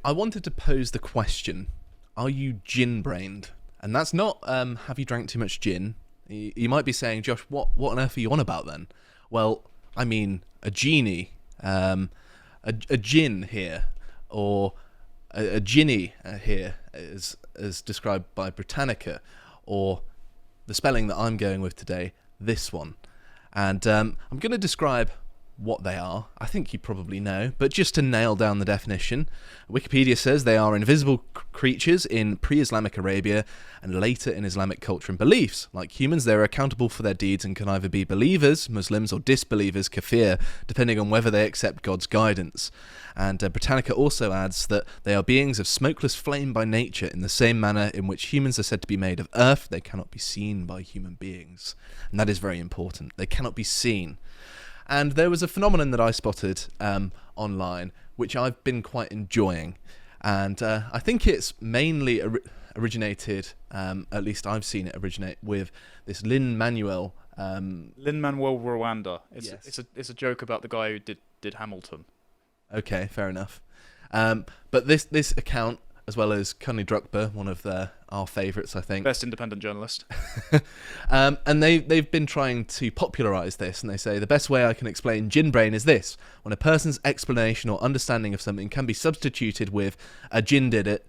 I wanted to pose the question, are you Djinnbrained? And that's not, have you drank too much gin? You might be saying, Josh, what on earth are you on about then? Well, I mean, a genie, a djinn here, or a djinni here, as described by Britannica, or the spelling that I'm going with today, this one. And I'm going to describe what they are. I think you probably know, but just to nail down the definition, Wikipedia says they are invisible creatures in pre-Islamic Arabia and later in Islamic culture and beliefs. Like humans, they're accountable for their deeds and can either be believers, Muslims, or disbelievers, kafir, depending on whether they accept God's guidance. And Britannica also adds that they are beings of smokeless flame by nature, in the same manner in which humans are said to be made of earth. They cannot be seen by human beings. And that is very important. They cannot be seen. And there was a phenomenon that I spotted online, which I've been quite enjoying. And I think it's mainly originated, at least I've seen it originate, with this Lin-Manuel Miranda. Yes. It's a joke about the guy who did Hamilton. Okay, fair enough. But this account, as well as Cunley Druckber, one of our favourites, I think. Best independent journalist. And they've been trying to popularise this, and they say, the best way I can explain Djinnbrained is this: when a person's explanation or understanding of something can be substituted with a djinn did it,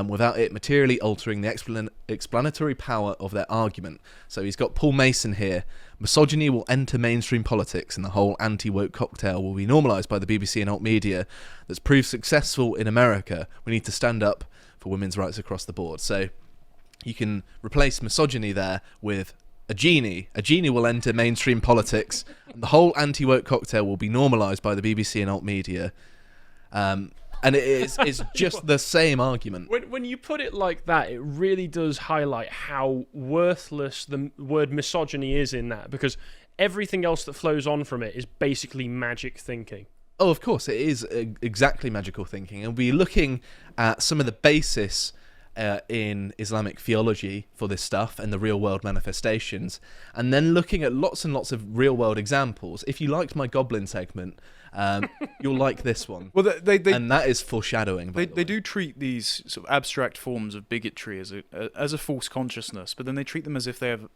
without it materially altering the explanatory power of their argument. So he's got Paul Mason here. Misogyny will enter mainstream politics and the whole anti-woke cocktail will be normalised by the BBC and alt media that's proved successful in America. We need to stand up for women's rights across the board. So you can replace misogyny there with a genie. A genie will enter mainstream politics and the whole anti-woke cocktail will be normalised by the BBC and alt media. And it's just the same argument. When you put it like that, it really does highlight how worthless the word misogyny is in that, because everything else that flows on from it is basically magic thinking. Oh, of course, it is exactly magical thinking. And we'll be looking at some of the basis in Islamic theology for this stuff and the real-world manifestations, and then looking at lots and lots of real-world examples. If you liked my Goblin segment, you'll like this one. Well, and that is foreshadowing. They do treat these sort of abstract forms of bigotry as a false consciousness, but then they treat them as if they're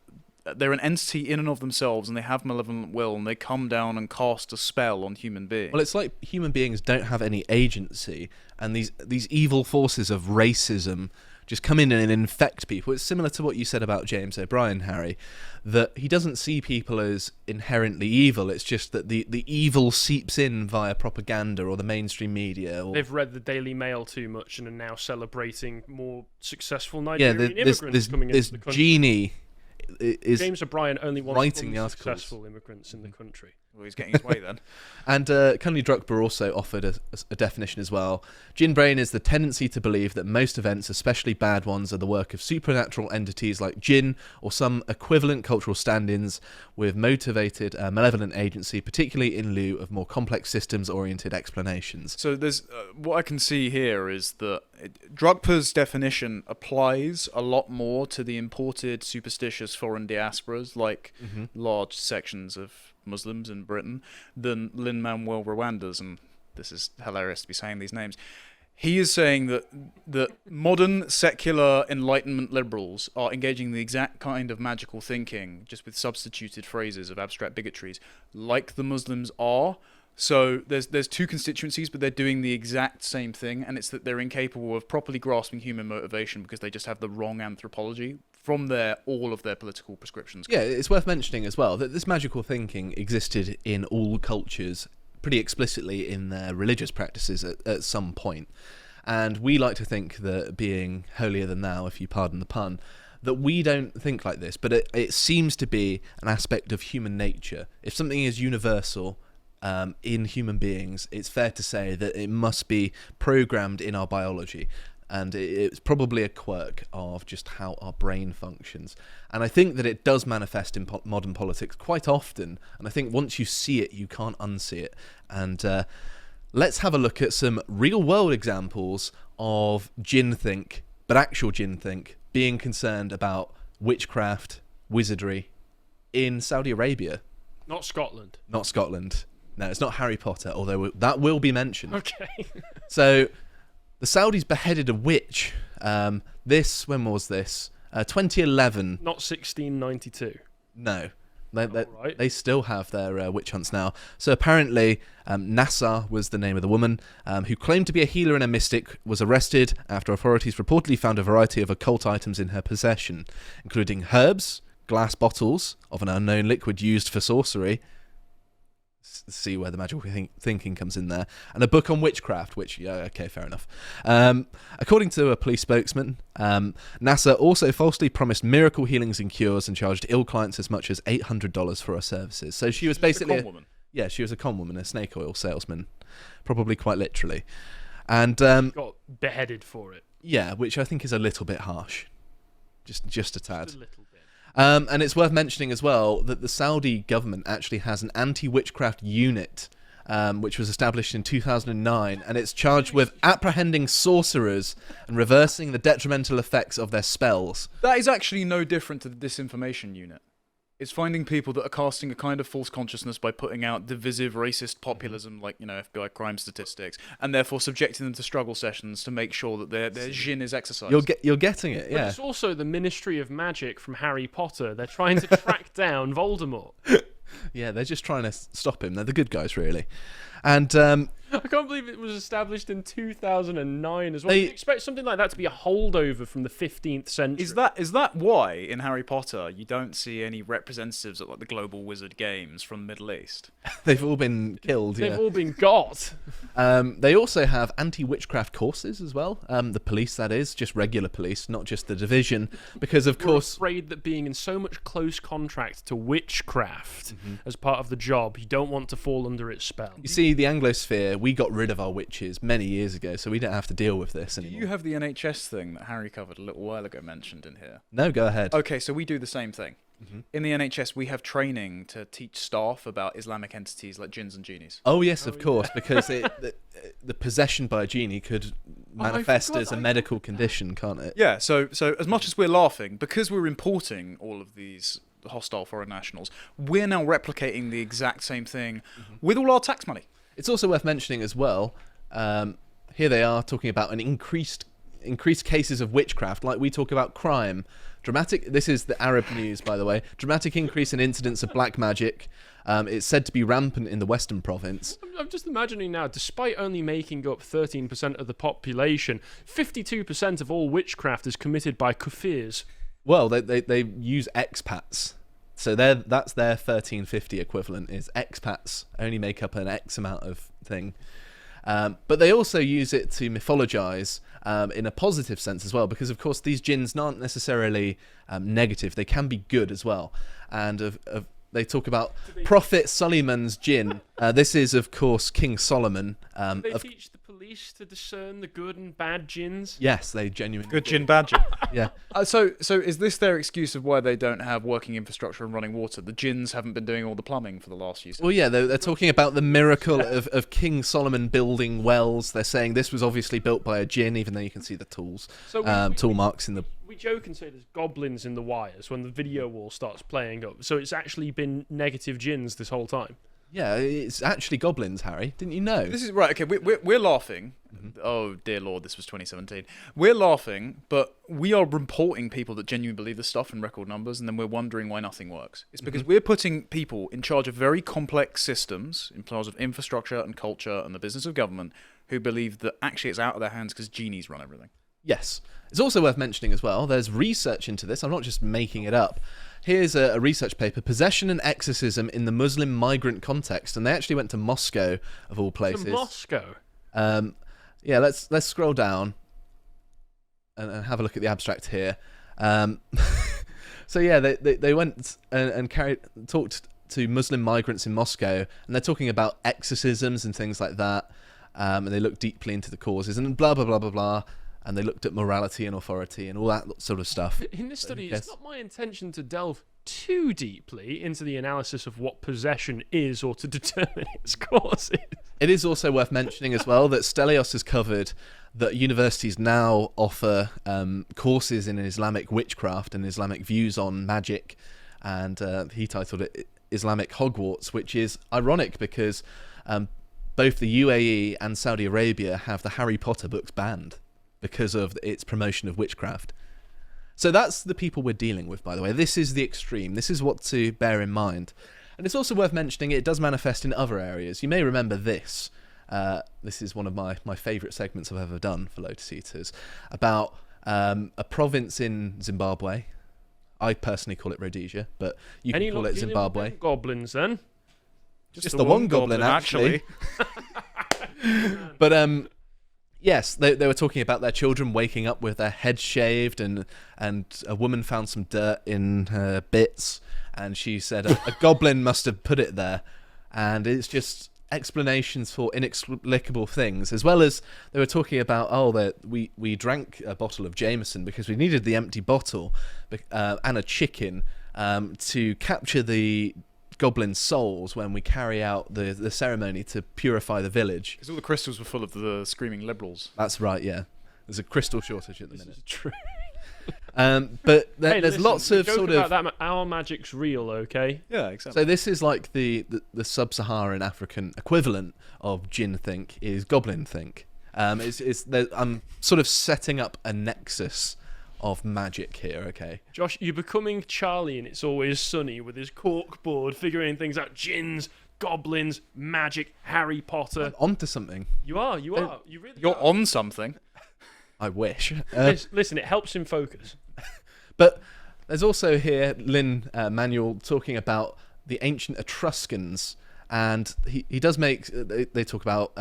an entity in and of themselves, and they have malevolent will, and they come down and cast a spell on human beings. Well, it's like human beings don't have any agency, and these evil forces of racism just come in and infect people. It's similar to what you said about James O'Brien, Harry, that he doesn't see people as inherently evil. It's just that the evil seeps in via propaganda or the mainstream media. They've read the Daily Mail too much and are now celebrating more successful Nigerian immigrants coming into the country. Genie is James O'Brien only wants writing the articles. Successful immigrants in the country. Well, he's getting his way then. And Cunley Druckber also offered a definition as well. Djinnbrained is the tendency to believe that most events, especially bad ones, are the work of supernatural entities like jinn or some equivalent cultural stand-ins with motivated malevolent agency, particularly in lieu of more complex systems-oriented explanations. So there's what I can see here is that Druckber's definition applies a lot more to the imported superstitious foreign diasporas, like large sections of Muslims in Britain, than Lin-Manuel Miranda's, and this is hilarious to be saying these names. He is saying that modern secular Enlightenment liberals are engaging the exact kind of magical thinking, just with substituted phrases of abstract bigotries, like the Muslims are. So there's two constituencies, but they're doing the exact same thing, and it's that they're incapable of properly grasping human motivation because they just have the wrong anthropology. From there, all of their political prescriptions. Yeah, it's worth mentioning as well that this magical thinking existed in all cultures pretty explicitly in their religious practices at some point. And we like to think that, being holier than thou, if you pardon the pun, that we don't think like this, but it seems to be an aspect of human nature. If something is universal in human beings, it's fair to say that it must be programmed in our biology. And it's probably a quirk of just how our brain functions. And I think that it does manifest in modern politics quite often. And I think once you see it, you can't unsee it. And let's have a look at some real-world examples of djinn think, but actual djinn think, being concerned about witchcraft, wizardry in Saudi Arabia. Not Scotland. Not Scotland. No, it's not Harry Potter, although that will be mentioned. Okay. So The Saudis beheaded a witch. When was this? 2011. Not 1692. No. Right. They still have their witch hunts now. So apparently, Nasser was the name of the woman, who claimed to be a healer and a mystic, was arrested after authorities reportedly found a variety of occult items in her possession, including herbs, glass bottles of an unknown liquid used for sorcery. See where the magical thinking comes in there, and a book on witchcraft, which, yeah, okay, fair enough. According to a police spokesman, Nasser also falsely promised miracle healings and cures and charged ill clients as much as $800 for her services. So she was basically a con woman. Yeah, she was a con woman, a snake oil salesman, probably quite literally, and Got beheaded for it. yeah, which I think is a little bit harsh, just a tad. Just a little bit. And it's worth mentioning as well that the Saudi government actually has an anti-witchcraft unit, which was established in 2009, and it's charged with apprehending sorcerers and reversing the detrimental effects of their spells. That is actually no different to the disinformation unit. It's finding people that are casting a kind of false consciousness by putting out divisive, racist populism, like, FBI crime statistics, and therefore subjecting them to struggle sessions to make sure that their Djinn is exercised. You're getting it, But yeah. it's also the Ministry of Magic from Harry Potter. They're trying to track down Voldemort. Yeah, they're just trying to stop him. They're the good guys, really. And I can't believe it was established in 2009 as well. You expect something like that to be a holdover from the 15th century. Is that why in Harry Potter you don't see any representatives at like the Global Wizard Games from the Middle East? they've all been killed, They've yeah. all been got. They also have anti-witchcraft courses as well. The police, that is, just regular police, not just the division, because of course, Afraid that being in so much close contact to witchcraft as part of the job, you don't want to fall under its spell. you see, the Anglosphere, we got rid of our witches many years ago, so we don't have to deal with this Do anymore. you have the NHS thing that Harry covered a little while ago mentioned in here? No, go ahead. Okay, so we do the same thing. In the NHS, we have training to teach staff about Islamic entities like jinns and genies. Oh yes, of course, because the possession by a genie could manifest forgot as a that. medical condition, can't it? Yeah, so as much as we're laughing, because we're importing all of these hostile foreign nationals, we're now replicating the exact same thing with all our tax money. It's also worth mentioning as well. Here they are talking about an increased cases of witchcraft, like we talk about crime. This is the Arab news, by the way. Dramatic increase in incidents of black magic. It's said to be rampant in the Western province. I'm just imagining now, despite only making up 13% of the population, 52% of all witchcraft is committed by kufirs. Well, they use expats. So that's their 1350 equivalent, is expats only make up an X amount of thing. But they also use it to mythologize in a positive sense as well, because of course these jinns aren't necessarily negative; they can be good as well. And they talk about Prophet Suleiman's jinn. This is, of course, King Solomon. They teach the police to discern the good and bad jinns. Yes, they genuinely Good do. jinn, bad jinn. Yeah. So is this their excuse of why they don't have working infrastructure and running water? The jinns haven't been doing all the plumbing for the last few centuries. Well, yeah, they're talking about the miracle of King Solomon building wells. They're saying this was obviously built by a jinn, even though you can see the tools, So tool marks in the. we joke and say there's goblins in the wires when the video wall starts playing up. So it's actually been negative jinns this whole time. Yeah, it's actually goblins, Harry. Didn't you know? This is right. Okay, we're laughing. Oh dear Lord, this was 2017. We're laughing, but we are reporting people that genuinely believe this stuff in record numbers, and then we're wondering why nothing works. It's because we're putting people in charge of very complex systems, in charge of infrastructure and culture and the business of government, who believe that actually it's out of their hands because genies run everything. Yes. It's also worth mentioning as well, there's research into this. I'm not just making it up. Here's a research paper, Possession and Exorcism in the Muslim Migrant Context, and they actually went to Moscow, of all places. To Moscow. Yeah, let's scroll down and have a look at the abstract here. So yeah, they went and talked to Muslim migrants in Moscow, and they're talking about exorcisms and things like that, and they looked deeply into the causes and blah blah blah blah blah. And they looked at morality and authority and all that sort of stuff. In this study, Yes. it's not my intention to delve too deeply into the analysis of what possession is or to determine its causes. It is also worth mentioning as well that Stelios has covered that universities now offer courses in Islamic witchcraft and Islamic views on magic, and he titled it Islamic Hogwarts, which is ironic because both the UAE and Saudi Arabia have the Harry Potter books banned because of its promotion of witchcraft. So that's the people we're dealing with, by the way. This is the extreme. This is what to bear in mind. And it's also worth mentioning it does manifest in other areas. You may remember this. This is one of my favourite segments I've ever done for Lotus Eaters, about a province in Zimbabwe. I personally call it Rhodesia, but you can call it Zimbabwe. Goblins, then? Just the one goblin, actually. But yes, they were talking about their children waking up with their heads shaved, and a woman found some dirt in her bits, and she said a goblin must have put it there. And it's just explanations for inexplicable things, as well as they were talking about that we drank a bottle of Jameson because we needed the empty bottle and a chicken to capture the goblin souls when we carry out the ceremony to purify the village. Because all the crystals were full of the screaming liberals. That's right, yeah. There's a crystal shortage at the minute. This is true. But there's listen, lots of sort of... That, our magic's real, okay? Yeah, exactly. So this is like the sub-Saharan African equivalent of Djinn think is goblin think. I'm sort of setting up a nexus of magic here, okay? Josh, you're becoming Charlie and It's Always Sunny with his cork board, figuring things out. Djinns, goblins, magic, Harry Potter. I'm onto something. You are. You really You're are. on something. I wish. Listen, it helps him focus. But there's also here Lynn Manuel talking about the ancient Etruscans, and he does make... They talk about...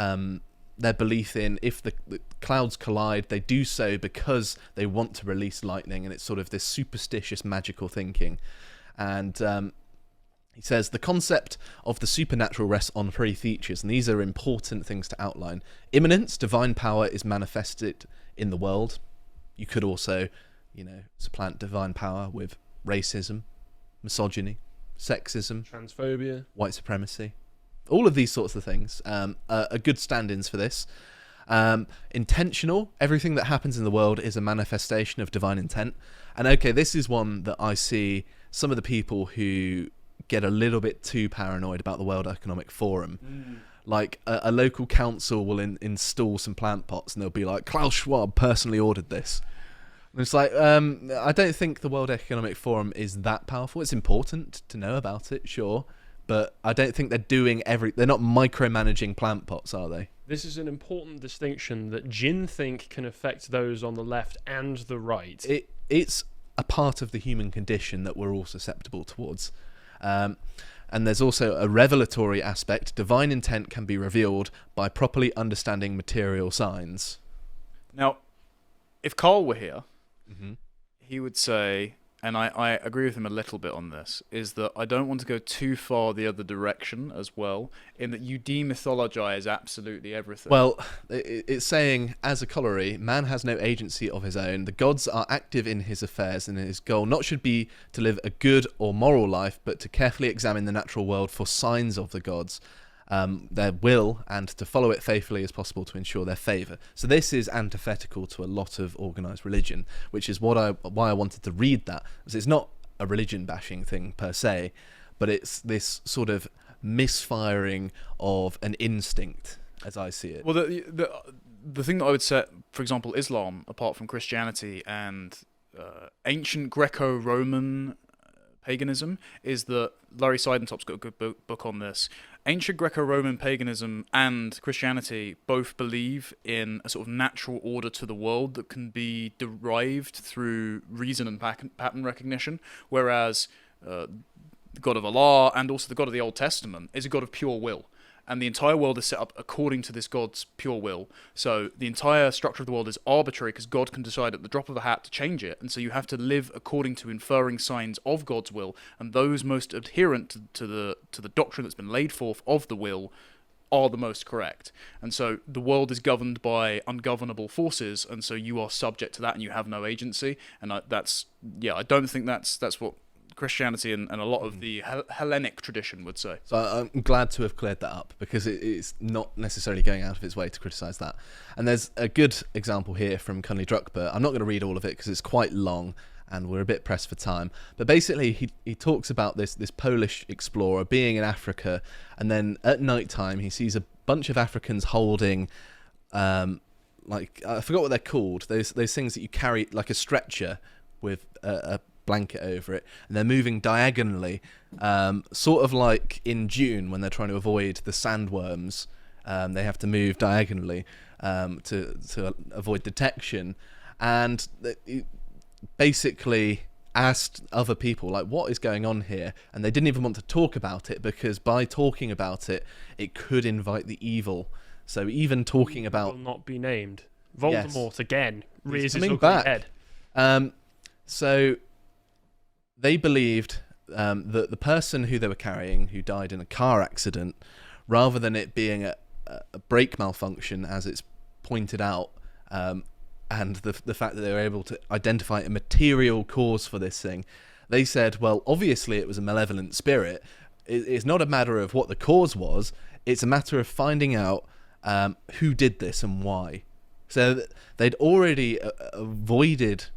their belief in if the clouds collide, they do so because they want to release lightning, and it's sort of this superstitious magical thinking. And he says the concept of the supernatural rests on three features, and these are important things to outline. Immanence, divine power is manifested in the world. You could also, supplant divine power with racism, misogyny, sexism, transphobia, white supremacy. All of these sorts of things are good stand-ins for this. Intentional, everything that happens in the world is a manifestation of divine intent. And okay, this is one that I see some of the people who get a little bit too paranoid about the World Economic Forum. Like a local council will install some plant pots and they'll be like, Klaus Schwab personally ordered this. And it's like, I don't think the World Economic Forum is that powerful. It's important to know about it, sure. But I don't think they're doing they're not micromanaging plant pots, are they? This is an important distinction that Djinn think can affect those on the left and the right. It's a part of the human condition that we're all susceptible towards. And there's also a revelatory aspect. Divine intent can be revealed by properly understanding material signs. Now, if Carl were here, Mm-hmm. he would say... And I agree with him a little bit on this, is that I don't want to go too far the other direction as well, in that you demythologize absolutely everything. Well, it's saying, as a corollary, man has no agency of his own. The gods are active in his affairs, and his goal not should be to live a good or moral life, but to carefully examine the natural world for signs of the gods, their will, and to follow it faithfully as possible to ensure their favour. So this is antithetical to a lot of organised religion, which is why I wanted to read that. Because it's not a religion bashing thing per se, but it's this sort of misfiring of an instinct, as I see it. Well, the thing that I would set, for example, Islam, apart from Christianity and ancient Greco-Roman paganism, is that Larry Seidentop's got a good book on this. Ancient Greco-Roman paganism and Christianity both believe in a sort of natural order to the world that can be derived through reason and pattern recognition, whereas the God of Allah and also the God of the Old Testament is a God of pure will. And the entire world is set up according to this God's pure will. So the entire structure of the world is arbitrary because God can decide at the drop of a hat to change it. And so you have to live according to inferring signs of God's will. And those most adherent to the doctrine that's been laid forth of the will are the most correct. And so the world is governed by ungovernable forces. And so you are subject to that and you have no agency. And I don't think that's what Christianity and a lot of the Hellenic tradition would say. So I'm glad to have cleared that up, because it's not necessarily going out of its way to criticise that. And there's a good example here from Cunley Druckber. I'm not going to read all of it because it's quite long, and we're a bit pressed for time. But basically, he talks about this Polish explorer being in Africa, and then at night time he sees a bunch of Africans holding, like, I forgot what they're called. Those things that you carry, like a stretcher with a blanket over it, and they're moving diagonally, sort of like in Dune when they're trying to avoid the sandworms. They have to move diagonally to avoid detection, and basically asked other people, like, what is going on here? And they didn't even want to talk about it, because by talking about it, it could invite the evil. So even talking about... will not be named. Voldemort again rears his ugly head. So they believed that the person who they were carrying, who died in a car accident, rather than it being a brake malfunction, as it's pointed out, and the fact that they were able to identify a material cause for this thing, they said, well, obviously it was a malevolent spirit. It's not a matter of what the cause was, it's a matter of finding out who did this and why. So they'd already avoided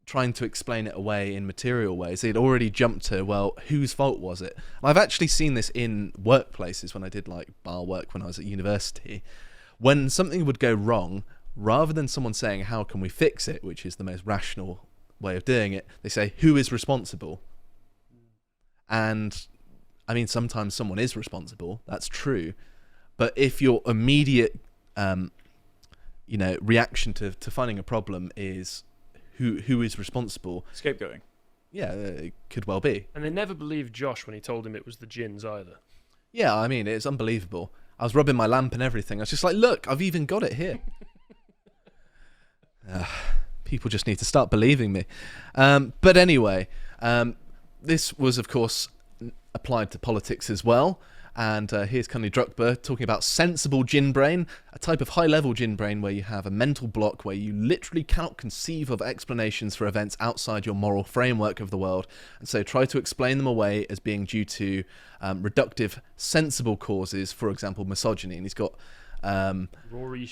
trying to explain it away in material ways. They'd already jumped to, well, whose fault was it? I've actually seen this in workplaces when I did like bar work when I was at university. When something would go wrong, rather than someone saying, how can we fix it, which is the most rational way of doing it, they say, who is responsible? And I mean, sometimes someone is responsible, that's true. But if your immediate reaction to finding a problem is who is responsible, scapegoating, yeah, it could well be. And they never believed Josh when he told him it was the Djinns either. Yeah, I mean, it's unbelievable. I was rubbing my lamp and everything. I was just like, look, I've even got it here. People just need to start believing me. But anyway, this was, of course, applied to politics as well. And here's Cunley Druckber talking about sensible Djinnbrain, a type of high-level Djinnbrain where you have a mental block where you literally cannot conceive of explanations for events outside your moral framework of the world, and so try to explain them away as being due to reductive, sensible causes, for example, misogyny. And he's got Rory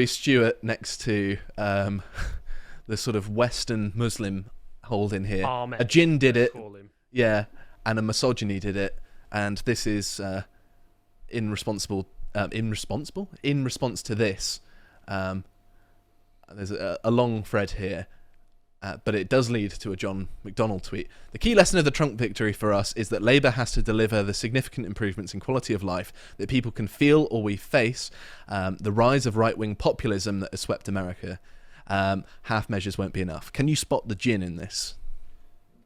Stewart next to the sort of Western Muslim holding here. Ahmed, a Djinn did it, yeah, and a misogyny did it. And this is in response to this. There's a long thread here, but it does lead to a John McDonnell tweet. The key lesson of the Trump victory for us is that Labour has to deliver the significant improvements in quality of life that people can feel or we face the rise of right-wing populism that has swept America. Half measures won't be enough. Can you spot the Djinn in this?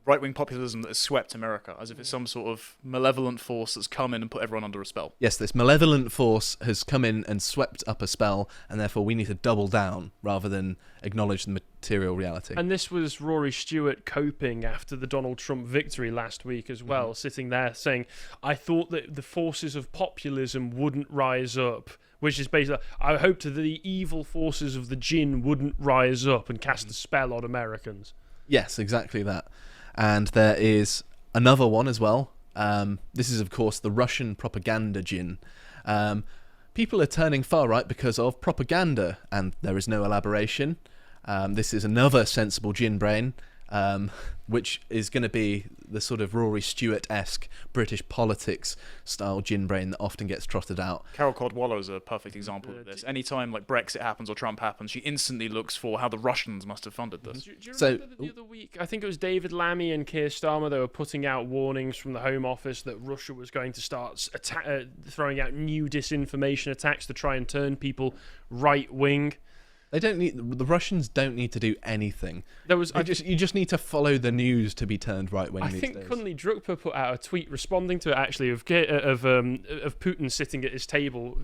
Right-wing populism that has swept America, as if it's some sort of malevolent force that's come in and put everyone under a spell. Yes, this malevolent force has come in and swept up a spell, and therefore we need to double down rather than acknowledge the material reality. And this was Rory Stewart coping after the Donald Trump victory last week as well, sitting there saying, I thought that the forces of populism wouldn't rise up, which is basically, I hoped that the evil forces of the Djinn wouldn't rise up and cast a spell on Americans. Yes, exactly that. And there is another one as well. This is, of course, the Russian propaganda Djinn. People are turning far right because of propaganda, and there is no elaboration. This is another sensible Djinnbrain, which is going to be the sort of Rory Stewart-esque British politics style Djinnbrain that often gets trotted out. Carol Caldwell is a perfect example of this. Anytime like Brexit happens or Trump happens, she instantly looks for how the Russians must have funded this. Do you remember that the other week, I think it was David Lammy and Keir Starmer, they were putting out warnings from the Home Office that Russia was going to start throwing out new disinformation attacks to try and turn people right-wing. The Russians don't need to do anything. You just need to follow the news to be turned right wing. I think Cunley Druckber put out a tweet responding to it actually of Putin sitting at his table,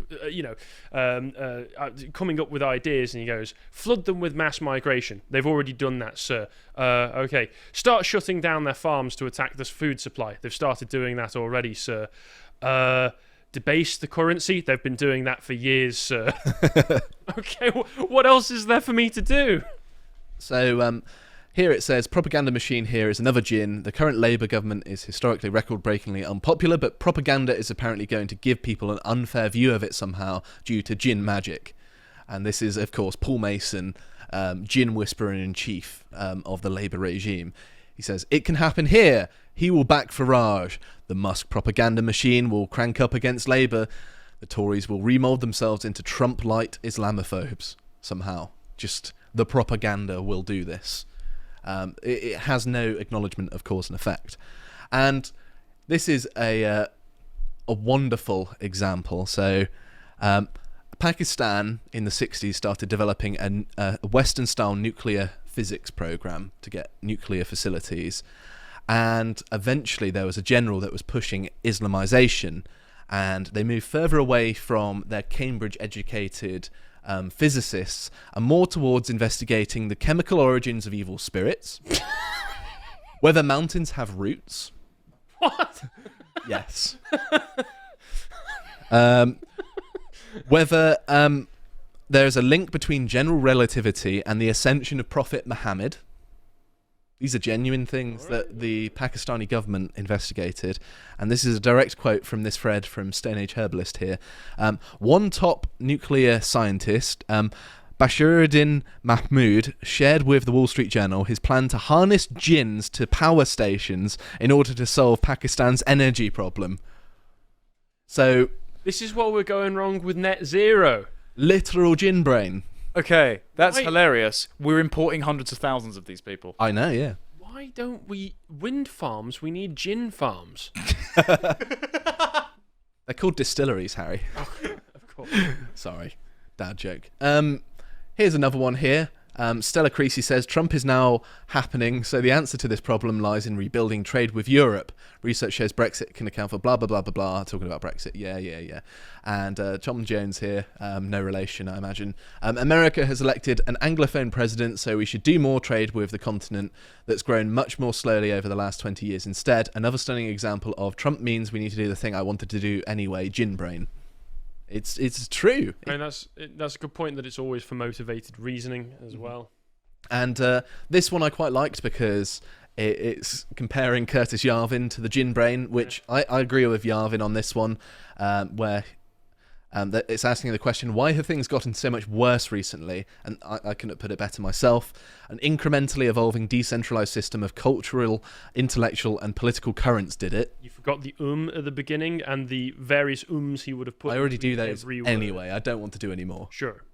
coming up with ideas, and he goes, "Flood them with mass migration. They've already done that, sir. Okay, start shutting down their farms to attack this food supply. They've started doing that already, sir. Debase the currency. They've been doing that for years, sir." Okay, what else is there for me to do? So here it says, propaganda machine here is another Djinn. The current Labour government is historically record-breakingly unpopular, but propaganda is apparently going to give people an unfair view of it somehow due to Djinn magic. And this is, of course, Paul Mason, Djinn Whisperer-in-Chief of the Labour regime. He says, "It can happen here. He will back Farage. The Musk propaganda machine will crank up against Labour. The Tories will remould themselves into Trump-light Islamophobes somehow. Just the propaganda will do this." It has no acknowledgement of cause and effect. And this is a wonderful example. So Pakistan in the 60s started developing a Western-style nuclear physics program to get nuclear facilities. And eventually there was a general that was pushing Islamization, and they moved further away from their Cambridge-educated physicists and more towards investigating the chemical origins of evil spirits, whether mountains have roots. What? Yes. Whether there's a link between general relativity and the ascension of Prophet Muhammad. These are genuine things that the Pakistani government investigated. And this is a direct quote from this thread from Stone Age Herbalist here. One top nuclear scientist, Bashiruddin Mahmood, shared with the Wall Street Journal his plan to harness jinns to power stations in order to solve Pakistan's energy problem. So This is what we're going wrong with net zero. Literal Djinn brain. Okay, that's Why- hilarious. We're importing hundreds of thousands of these people. I know, yeah. Why don't we wind farms? We need gin farms. They're called distilleries, Harry. Of course. Sorry, dad joke. Here's another one here. Stella Creasy says, Trump is now happening, so the answer to this problem lies in rebuilding trade with Europe. Research shows Brexit can account for blah, blah, blah, blah, blah. Talking about Brexit. Yeah. And Tom Jones here, no relation, I imagine. America has elected an Anglophone president, so we should do more trade with the continent that's grown much more slowly over the last 20 years. Instead, another stunning example of Trump means we need to do the thing I wanted to do anyway, Djinnbrained. It's true. I mean, that's a good point that it's always for motivated reasoning as well. And this one I quite liked because it's comparing Curtis Yarvin to the Djinnbrained, which I agree with Yarvin on this one, where it's asking the question, why have things gotten so much worse recently? And I couldn't put it better myself. An incrementally evolving decentralized system of cultural, intellectual, and political currents did it. You forgot the at the beginning and the various he would have put. I already do those every word. anyway. I don't want to do any more. Sure.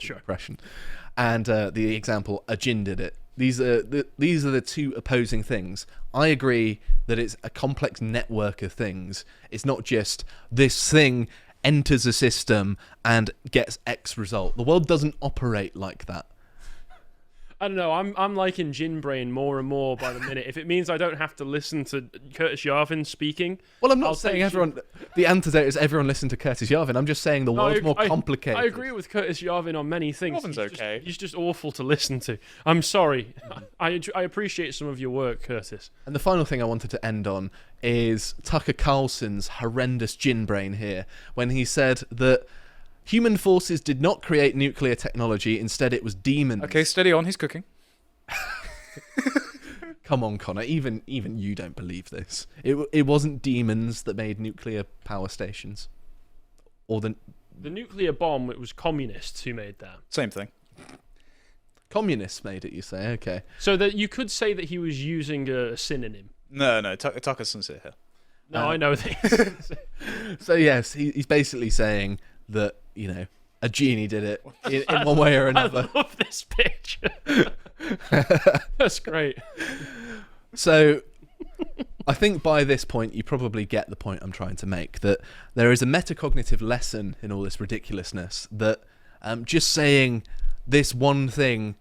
Impression. And the example, a Djinn did it. These are the two opposing things. I agree that it's a complex network of things. It's not just this thing enters a system and gets X result. The world doesn't operate like that. I don't know. I'm liking Djinnbrained more and more by the minute. If it means I don't have to listen to Curtis Yarvin speaking. Well, I'm not I'll saying take everyone. The antidote is everyone listen to Curtis Yarvin. I'm just saying the world's more complicated. I agree with Curtis Yarvin on many things. Yarvin's okay. He's just awful to listen to. I'm sorry. I appreciate some of your work, Curtis. And the final thing I wanted to end on is Tucker Carlson's horrendous Djinnbrained here, when he said that human forces did not create nuclear technology, instead it was demons. Okay, steady on, he's cooking. Come on, Connor, even you don't believe this. It wasn't demons that made nuclear power stations. Or the nuclear bomb, it was communists who made that. Same thing. Communists made it, you say? Okay. So that you could say that he was using a synonym. No, Tucker's sincere here. No, I know that. So yes, he's basically saying that, a genie did it in one way or another. I love this picture. That's great. So I think by this point you probably get the point I'm trying to make, that there is a metacognitive lesson in all this ridiculousness, that just saying this one thing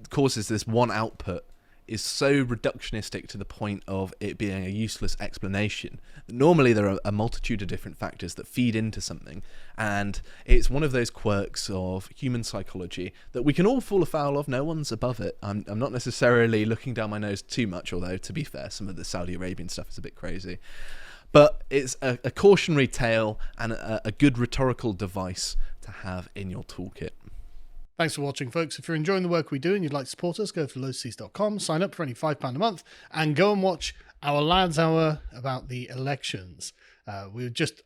causes this one output is so reductionistic to the point of it being a useless explanation. Normally there are a multitude of different factors that feed into something, and it's one of those quirks of human psychology that we can all fall afoul of. No one's above it. I'm not necessarily looking down my nose too much, although to be fair, some of the Saudi Arabian stuff is a bit crazy. But it's a cautionary tale and a good rhetorical device to have in your toolkit. Thanks for watching, folks. If you're enjoying the work we do and you'd like to support us, go to lotusseas.com, sign up for only £5 a month, and go and watch our Lads Hour about the elections. We're just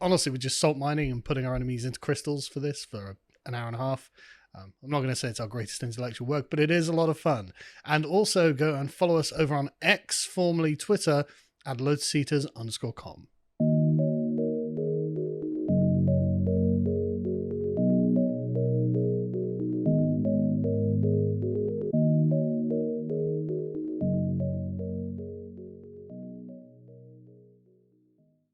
salt mining and putting our enemies into crystals for this for an hour and a half. I'm not going to say it's our greatest intellectual work, but it is a lot of fun. And also go and follow us over on X, formerly Twitter, at lotuseaters_com.